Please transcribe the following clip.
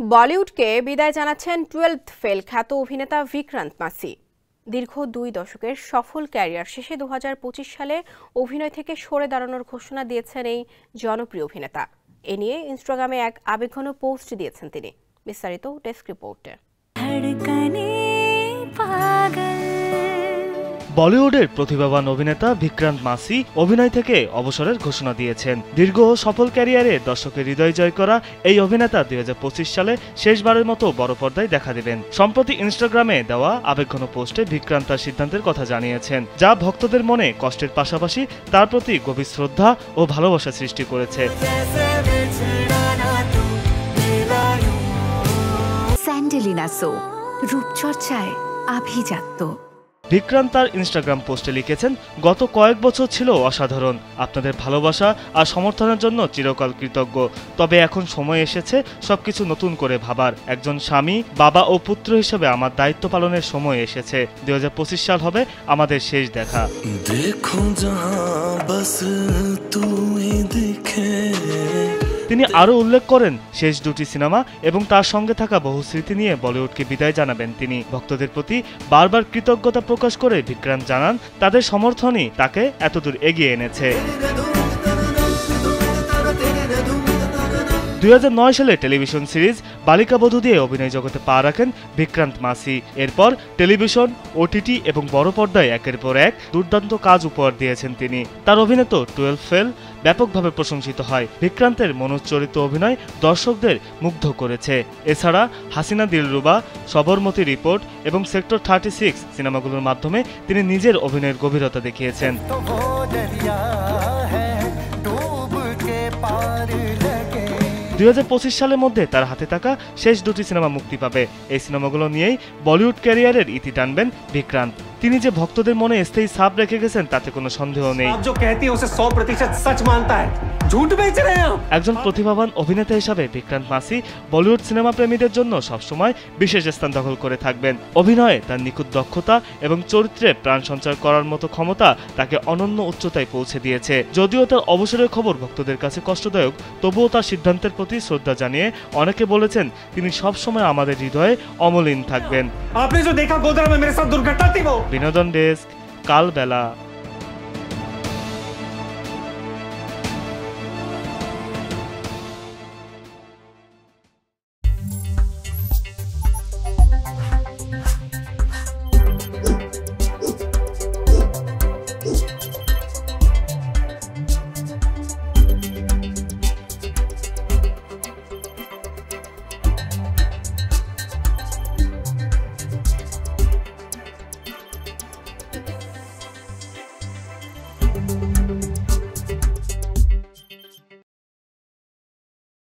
বলিউডকে বিদায় জানাচ্ছেন 12th fail খ্যাত অভিনেতা বিক্রান্ত মাসি। দীর্ঘ 2 দশকের সফল ক্যারিয়ার শেষে 2025 সালে অভিনয় থেকে সরে দাঁড়ানোর ঘোষণা দিয়েছেন এই জনপ্রিয় অভিনেতা। এ নিয়ে ইনস্টাগ্রামে এক আবেগঘন পোস্ট দিয়েছেন তিনি। বিস্তারিত ডেস্ক রিপোর্টে। বলিউডের প্রতিভাবান অভিনেতা বিক্রান্ত মাসি অভিনয় থেকে অবসরের ঘোষণা দিয়েছেন। দীর্ঘ সফল ক্যারিয়ারে দর্শকের হৃদয় জয় করা এই অভিনেতা 2025 সালে শেষবারের মতো বড় পর্দায় দেখা দেবেন। সম্প্রতি ইনস্টাগ্রামে দেওয়া আবেগঘন পোস্টে বিক্রান্ত তার সিদ্ধান্তের কথা জানিয়েছেন, যা ভক্তদের মনে কষ্টের পাশাপাশি তার প্রতি গভীর শ্রদ্ধা ও ভালোবাসা সৃষ্টি করেছে। স্যান্ডেলিনা সো রূপচর্চায় আভিজাত্য। বিক্রান্ত তার ইনস্টাগ্রাম পোস্টে লিখেছেন, গত কয়েক বছর ছিল অসাধারণ। আপনাদের ভালোবাসা আর সমর্থনের জন্য চিরকাল কৃতজ্ঞ। তবে এখন সময় এসেছে সবকিছু নতুন করে ভাবার। একজন স্বামী, বাবা ও পুত্র হিসেবে আমার দায়িত্ব পালনের সময় এসেছে। 2025 সাল হবে আমাদের শেষ দেখা। তিনি আরও উল্লেখ করেন, শেষ দুটি সিনেমা এবং তার সঙ্গে থাকা বহু স্মৃতি নিয়ে বলিউডকে বিদায় জানাবেন তিনি। ভক্তদের প্রতি বারবার কৃতজ্ঞতা প্রকাশ করে বিক্রান্ত জানান, তাদের সমর্থনই তাকে এতদূর এগিয়ে এনেছে। 2009 সালে টেলিভিশন সিরিজ বালিকা বধূ দিয়ে অভিনয় জগতে পা রাখেন বিক্রান্ত মাসি। এরপর টেলিভিশন, ওটিটি এবং বড় পর্দায় একের পর এক দুর্দান্ত কাজ উপহার দিয়েছেন তিনি। তার অভিনীত 12 ফেল ব্যাপকভাবে প্রশংসিত হয়। বিক্রান্তের মনোচরিত অভিনয় দর্শকদের মুগ্ধ করেছে। এছাড়া হাসিনা দিলরুবা, সবরমতী রিপোর্ট এবং সেক্টর 36 সিনেমাগুলোর মাধ্যমে তিনি নিজের অভিনয়ের গভীরতা দেখিয়েছেন। 2025 সালের মধ্যে তার হাতে থাকা শেষ দুটি সিনেমা মুক্তি পাবে। এই সিনেমাগুলো নিয়েই বলিউড ক্যারিয়ারের ইতি টানবেন বিক্রান্ত। তিনি যে ভক্তদের মনে স্থায়ী ছাপ রেখে গেছেন তাতে কোনো সন্দেহ নেই। একজন প্রতিভাবান অভিনেতা হিসাবে বিক্রান্ত মাসি বলিউড সিনেমা প্রেমীদের জন্য সবসময় বিশেষ স্থান দখল করে থাকবেন। অভিনয়ে তার নিখুঁত দক্ষতা এবং চরিত্রে প্রাণ সঞ্চার করার মতো ক্ষমতা তাকে অনন্য উচ্চতায় পৌঁছে দিয়েছে। যদিও তার অবসরের খবর ভক্তদের কাছে কষ্টদায়ক, তবুও তার সিদ্ধান্তের প্রতি শ্রদ্ধা জানিয়ে অনেকে বলেছেন, তিনি সবসময় আমাদের হৃদয়ে অমলিন থাকবেন। বিনোদন ডেস্ক, কালবেলা।